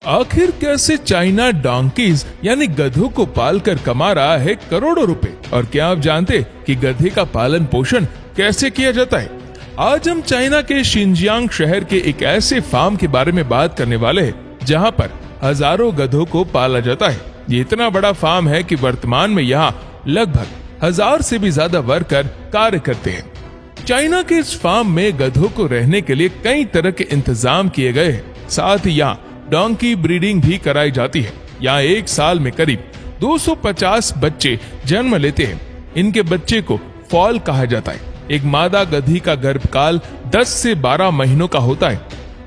आखिर कैसे China donkey's यानी गधों को पालकर कमा रहा है करोड़ों रुपए, और क्या आप जानते कि गधे का पालन पोषण कैसे किया जाता है? आज हम चाइना के शिनजियांग शहर के एक ऐसे फार्म के बारे में बात करने वाले हैं जहां पर हजारों गधों को पाला जाता है। ये इतना बड़ा फार्म है कि वर्तमान में यहाँ लगभग 1000 से भी ज्यादा वर्कर कार्य करते हैं। चाइना के इस फार्म में गधों को रहने के लिए कई तरह के इंतजाम किए गए हैं। साथ ही यहाँ डोंकी ब्रीडिंग भी कराई जाती है। यहाँ एक साल में करीब 250 बच्चे जन्म लेते हैं। इनके बच्चे को फॉल कहा जाता है। एक मादा गधी का गर्भकाल 10 से 12 महीनों का होता है।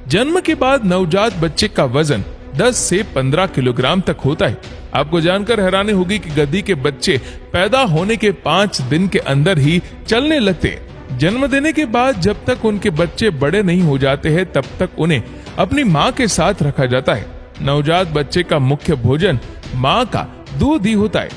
जन्म के बाद नवजात बच्चे का वजन 10 से 15 किलोग्राम तक होता है। आपको जानकर हैरानी होगी कि गधी के बच्चे पैदा होने के 5 दिन के अंदर ही चलने लगते हैं। जन्म देने के बाद जब तक उनके बच्चे बड़े नहीं हो जाते हैं तब तक उन्हें अपनी माँ के साथ रखा जाता है। नवजात बच्चे का मुख्य भोजन माँ का दूध ही होता है।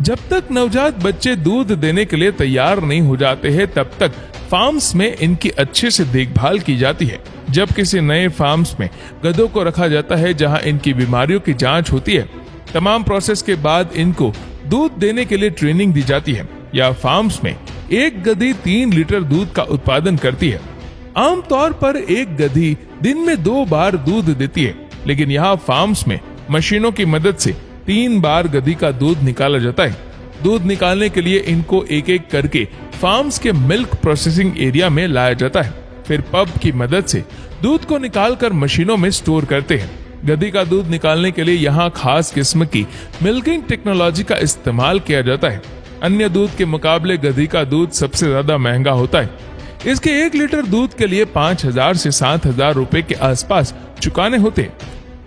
जब तक नवजात बच्चे दूध देने के लिए तैयार नहीं हो जाते हैं तब तक फार्म्स में इनकी अच्छे से देखभाल की जाती है। जब किसी नए फार्म्स में गधों को रखा जाता है जहां इनकी बीमारियों की जांच होती है, तमाम प्रोसेस के बाद इनको दूध देने के लिए ट्रेनिंग दी जाती है। या फार्म्स में एक गधी 3 लीटर दूध का उत्पादन करती है। आमतौर पर एक गधी दिन में 2 बार दूध देती है, लेकिन यहाँ फार्म्स में मशीनों की मदद से 3 बार गधी का दूध निकाला जाता है। दूध निकालने के लिए इनको एक एक करके फार्म्स के मिल्क प्रोसेसिंग एरिया में लाया जाता है। फिर पंप की मदद से दूध को निकालकर मशीनों में स्टोर करते हैं। गधी का दूध निकालने के लिए यहाँ खास किस्म की मिल्किंग टेक्नोलॉजी का इस्तेमाल किया जाता है। अन्य दूध के मुकाबले गधी का दूध सबसे ज्यादा महंगा होता है। इसके 1 लीटर दूध के लिए 5000 से 7000 रुपए के आसपास चुकाने होते हैं।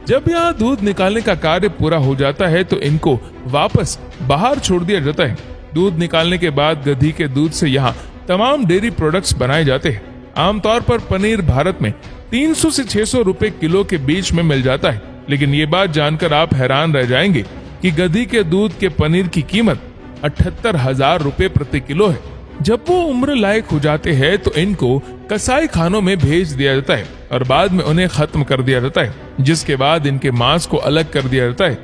जब यहाँ दूध निकालने का कार्य पूरा हो जाता है तो इनको वापस बाहर छोड़ दिया जाता है। दूध निकालने के बाद गधी के दूध से यहाँ तमाम डेयरी प्रोडक्ट्स बनाए जाते हैं। आमतौर पर पनीर भारत में 300 से 600 रुपए किलो के बीच में मिल जाता है। लेकिन ये बात जानकर आप हैरान रह जाएंगे कि गधी के दूध के पनीर की कीमत 78,000 रुपए प्रति किलो है। जब वो उम्र लायक हो जाते हैं तो इनको कसाई खानों में भेज दिया जाता है और बाद में उन्हें खत्म कर दिया जाता है, जिसके बाद इनके मांस को अलग कर दिया जाता है।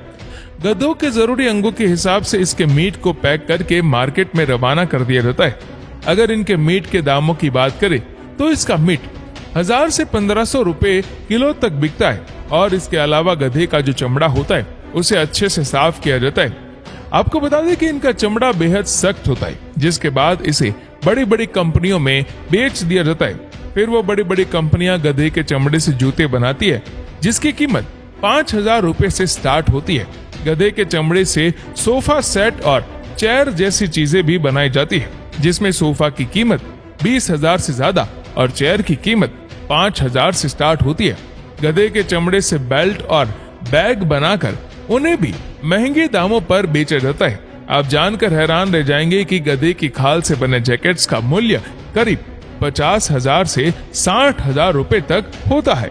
गधों के जरूरी अंगों के हिसाब से इसके मीट को पैक करके मार्केट में रवाना कर दिया जाता है। अगर इनके मीट के दामों की बात करें तो इसका मीट 1000 से 1500 रुपए किलो तक बिकता है। और इसके अलावा गधे का जो चमड़ा होता है उसे अच्छे से साफ किया जाता है। आपको बता दें कि इनका चमड़ा बेहद सख्त होता है, जिसके बाद इसे बड़ी बड़ी कंपनियों में बेच दिया जाता है। फिर वो बड़ी बड़ी कंपनियां गधे के चमड़े से जूते बनाती है, जिसकी कीमत 5000 रुपए से स्टार्ट होती है। गधे के चमड़े से सोफा सेट और चेयर जैसी चीजें भी बनाई जाती है, जिसमें सोफा की कीमत 20,000 से ज्यादा और चेयर की कीमत 5000 से स्टार्ट होती है। गधे के चमड़े से बेल्ट और बैग बनाकर उन्हें भी महंगे दामों पर बेचा जाता है। आप जानकर हैरान रह जाएंगे कि गधे की खाल से बने जैकेट्स का मूल्य करीब 50,000 से 60,000 रुपए तक होता है।